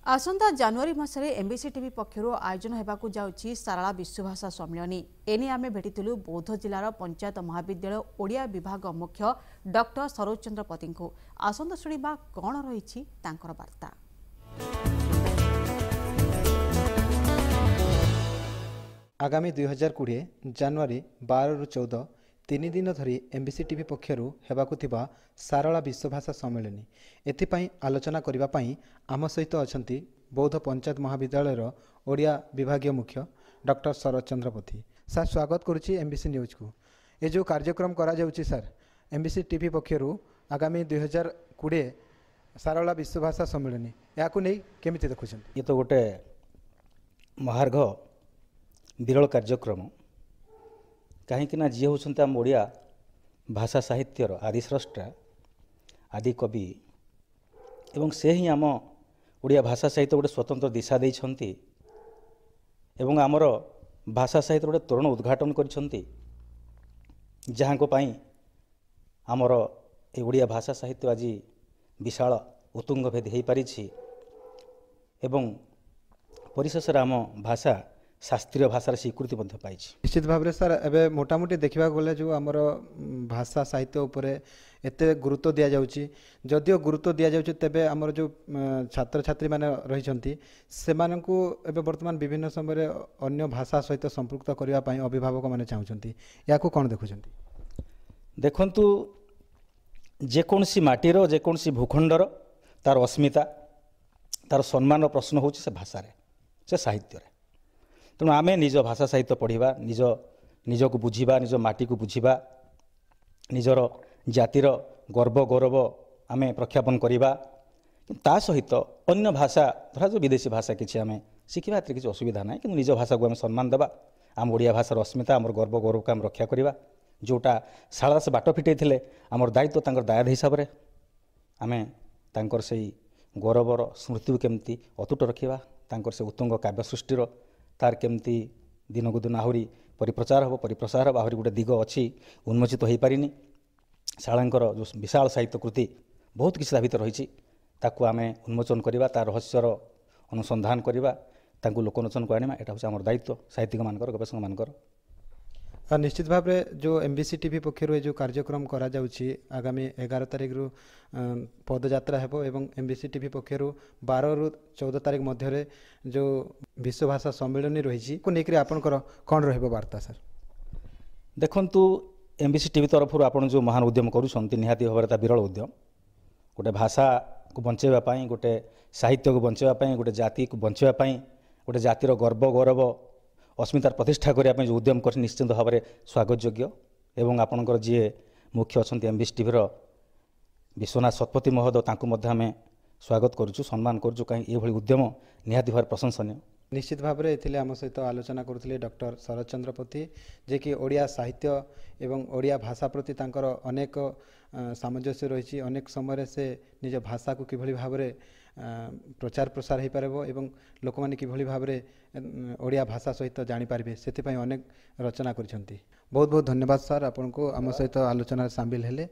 आसंता जनवरी मासरे MBC TV पक्षर आयोजन होगाकू जाउछि सारला विश्वभाषा सम्मेलन। एने आमे भेटिथिलु बौद्ध जिलार पंचायत महाविद्यालय ओडिया विभाग मुख्य डॉक्टर सरोज चंद्र पति को। आसंता शुणिबा कौन रही तांकर वार्ता। आगामी 2020 जनवरी 12 रु 14 तीन दिन धरी एमबीसी टीवी पक्षर होगाकुथिबा सारला विश्वभाषा सम्मेलन एथिपाई आलोचना करिबा पाई आम सहित अछंती बौद्ध पंचायत महाविद्यालय ओडिया विभाग मुख्य डॉक्टर सरोज चंद्र पति। सर स्वागत करुच्ची एमबीसी न्यूज को। ये जो कार्यक्रम करा जाउची सर एमबीसी टीवी पक्षर आगामी 2020 सारला विश्वभाषा सम्मेलन या नहीं केमिति देखुछन? ये तो गोटे महार्घ विरल कार्यक्रम कहीं जी होती आम ओडिया भाषा साहित्यर आदिस्रष्टा आदि कवि एवं से ही आम ओडिया भाषा साहित्य गोटे स्वतंत्र दिशा देइछंती एवं आमर भाषा साहित्य गोटे तोरण उद्घाटन करिछंती जहाँ को पाई आमर ए ओडिया भाषा साहित्य आज विशाल उत्तुंग भेद हो पारिछि एवं परिशेष आम भाषा शास्त्रीय भाषार स्वीकृति पाई। निश्चित भाव में सर एबे मोटामोटी देखा गले जो आमर भाषा साहित्य उपरे एते गुरुत्व दि जाउची जदियो गुरुत्व दि जाउची तेबे आमर जो छात्र छात्री माने रहिछंती सेमानंकु एबे वर्तमान विभिन्न समय अन्य भाषा सहित संपृक्त करिया पई अभिभावक माने चाहुचंती याकू कोन देखुचंती? देखंतु जेकोनसी माटीर जेकोनसी भूखंडर तार अस्मिता तार सम्मान प्रश्न होची से भाषा रे से साहित्य रे। तेणु आमे निज भाषा साहित्य पढ़ा निज को बुझा निज माटी को बुझा निजर जातिर गर्व गौरव आमे प्रख्यापन करवा ता सहित अन्य भाषा धरा जो विदेशी भाषा किसी आमे शिखा किसी असुविधा ना कि निज भाषा को आम सम्मान देवा आम ओडिया भाषार अस्मिता आम गर्व गौरव को आम रक्षा करवा जोटा शाला से बाट फिटे आमर दायित्व तांकर दायाद हिसाब से आमे तांकर से गौरवर स्मृति को केमती अतुट रखा तांकर से उत्तुंग काव्य सृष्टिर तार केमती दिन को दिन आहरी परिप्रचार हम परिप्रसार हम आहरी गोटे दिग अच्छी उन्मोचित हो पारिनी शालांकर जो विशाल साहित्य कृति बहुत किसी भितर रही ताकू आम उन्मोचन करवा तार रहस्यर अनुसंधान करवा ताकू लोकलोचन को आनिमा एटा होछि हमर दायित्व साहित्यिक मानकर गवेषक मानकर। निश्चित भाव में जो एमबीसी टीवी पक्षर जो कार्यक्रम करा जाउछि आगामी 11 तारिख रु पदयात्रा हेबो एवं एमबीसी टीवी पक्षर 12 रु 14 तारिख मध्य जो विश्वभाषा सम्मेलन रही को लेकर आपनकर कौन रहबो वार्ता? सर देखंतु एमबीसी टीवी तरफ आपन जो महान उद्यम करूछंती निहाती भाव में विरल उद्यम गोटे भाषा को बंचेबा पाई गोटे साहित्य को बंचेबा पाई गोटे जाति को बंचेबा पाई गोटे जातिर गर्व गौरव अस्मितार प्रतिष्ठा करने जो उद्यम कर निश्चित भाव में स्वागत योग्य एवं आपणकर जी मुख्य अच्छा एमबीसी टीवी विश्वनाथ शतपथी महोदय तांको मध्य आम स्वागत करुचु सम्मान करुचु कहीं ये उद्यम निहाती भाव प्रशंसनीय। निश्चित भाव में ये आम सहित आलोचना करुले डॉक्टर सरोज चंद्र पति जे कि ओडिया साहित्य एवं ओडिया भाषा प्रति तांकर अनेक सामंजस्य रही अनेक समय से निज भाषा को किभली भाव में प्रचार प्रसार हो पारबो एवं लोक माने किभली भाव में ओडिया भाषा सहित जानी पारबे सेति अनेक रचना करिसेंती। बहुत बहुत धन्यवाद सर आपन को आम सहित आलोचना शामिल हेले।